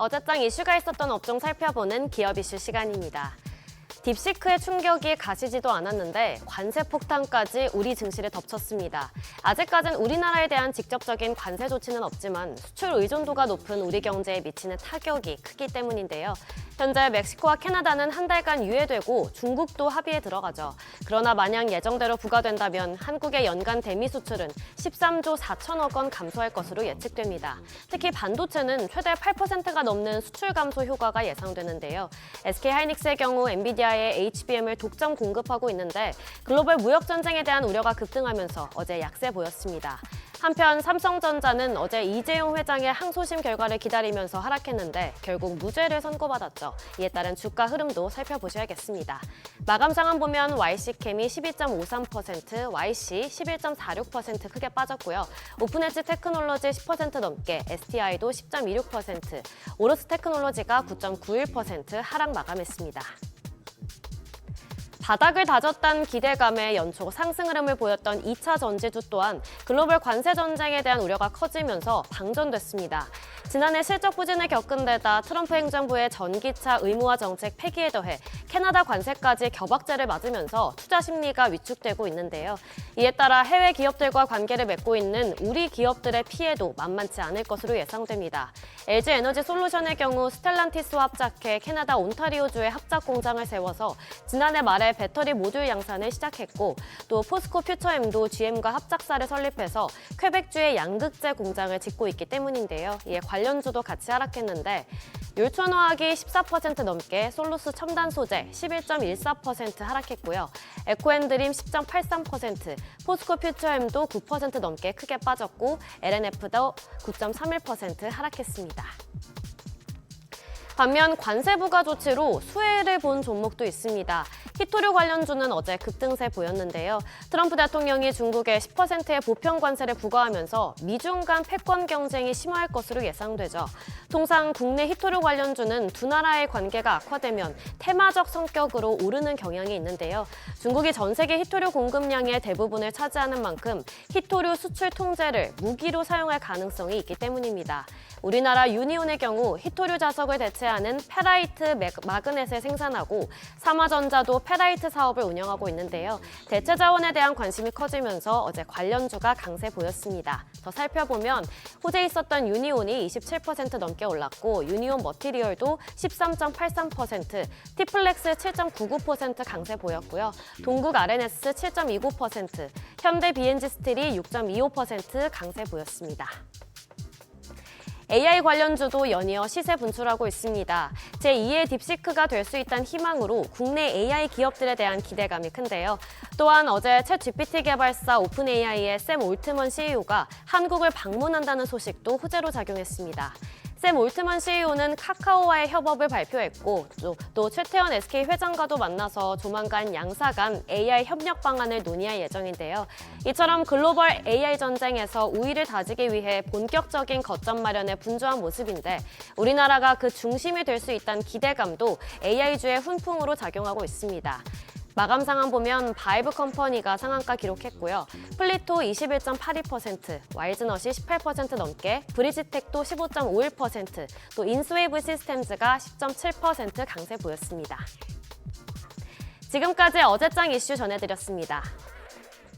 어제장 이슈가 있었던 업종 살펴보는 기업 이슈 시간입니다. 딥시크의 충격이 가시지도 않았는데 관세 폭탄까지 우리 증시를 덮쳤습니다. 아직까진 우리나라에 대한 직접적인 관세 조치는 없지만 수출 의존도가 높은 우리 경제에 미치는 타격이 크기 때문인데요. 현재 멕시코와 캐나다는 한 달간 유예되고 중국도 합의에 들어가죠. 그러나 만약 예정대로 부과된다면 한국의 연간 대미 수출은 13조 4천억 원 감소할 것으로 예측됩니다. 특히 반도체는 최대 8%가 넘는 수출 감소 효과가 예상되는데요. SK하이닉스의 경우 엔비디아의 HBM을 독점 공급하고 있는데 글로벌 무역 전쟁에 대한 우려가 급등하면서 어제 약세 보였습니다. 한편 삼성전자는 어제 이재용 회장의 항소심 결과를 기다리면서 하락했는데 결국 무죄를 선고받았죠. 이에 따른 주가 흐름도 살펴보셔야겠습니다. 마감 상황 보면 YC캠이 12.53%, YC 11.46% 크게 빠졌고요. 오픈엣지 테크놀로지 10% 넘게, STI도 10.26%, 오르스 테크놀로지가 9.91% 하락 마감했습니다. 바닥을 다졌다는 기대감에 연초 상승 흐름을 보였던 2차 전지주 또한 글로벌 관세 전쟁에 대한 우려가 커지면서 방전됐습니다. 지난해 실적 부진을 겪은 데다 트럼프 행정부의 전기차 의무화 정책 폐기에 더해 캐나다 관세까지 겨박제를 맞으면서 투자 심리가 위축되고 있는데요. 이에 따라 해외 기업들과 관계를 맺고 있는 우리 기업들의 피해도 만만치 않을 것으로 예상됩니다. LG 에너지 솔루션의 경우 스텔란티스와 합작해 캐나다 온타리오주에 합작 공장을 세워서 지난해 말에 배터리 모듈 양산을 시작했고 또 포스코 퓨처엠도 GM과 합작사를 설립해서 퀘벡주에 양극재 공장을 짓고 있기 때문인데요. 이에 관련주도 같이 하락했는데 율촌화학이 14% 넘게, 솔루스 첨단 소재 11.14% 하락했고요. 에코앤드림 10.83%, 포스코 퓨처엠도 9% 넘게 크게 빠졌고 LNF도 9.31% 하락했습니다. 반면 관세 부과 조치로 수혜를 본 종목도 있습니다. 히토류 관련주는 어제 급등세 보였는데요. 트럼프 대통령이 중국에 10%의 보편 관세를 부과하면서 미중 간 패권 경쟁이 심화할 것으로 예상되죠. 통상 국내 히토류 관련주는 두 나라의 관계가 악화되면 테마적 성격으로 오르는 경향이 있는데요. 중국이 전 세계 히토류 공급량의 대부분을 차지하는 만큼 히토류 수출 통제를 무기로 사용할 가능성이 있기 때문입니다. 우리나라 유니온의 경우 히토류 자석을 대체하는 페라이트 마그넷을 생산하고 삼화전자도 페라이트 사업을 운영하고 있는데요. 대체 자원에 대한 관심이 커지면서 어제 관련주가 강세 보였습니다. 더 살펴보면 호재에 있었던 유니온이 27% 넘게 올랐고 유니온 머티리얼도 13.83%, 티플렉스 7.99% 강세 보였고요. 동국 RNS 7.29%, 현대 BNG 스틸이 6.25% 강세 보였습니다. AI 관련주도 연이어 시세 분출하고 있습니다. 제2의 딥시크가 될 수 있다는 희망으로 국내 AI 기업들에 대한 기대감이 큰데요. 또한 어제 챗GPT 개발사 오픈AI의 샘 올트먼 CEO가 한국을 방문한다는 소식도 호재로 작용했습니다. 샘 올트먼 CEO는 카카오와의 협업을 발표했고 또 최태원 SK 회장과도 만나서 조만간 양사 간 AI 협력 방안을 논의할 예정인데요. 이처럼 글로벌 AI 전쟁에서 우위를 다지기 위해 본격적인 거점 마련에 분주한 모습인데 우리나라가 그 중심이 될 수 있다는 기대감도 AI주의 훈풍으로 작용하고 있습니다. 마감 상황 보면 바이브 컴퍼니가 상한가 기록했고요. 플리토 21.82%, 와일즈넛이 18% 넘게, 브리지텍도 15.51%, 또 인스웨이브 시스템즈가 10.7% 강세 보였습니다. 지금까지 어제장 이슈 전해드렸습니다.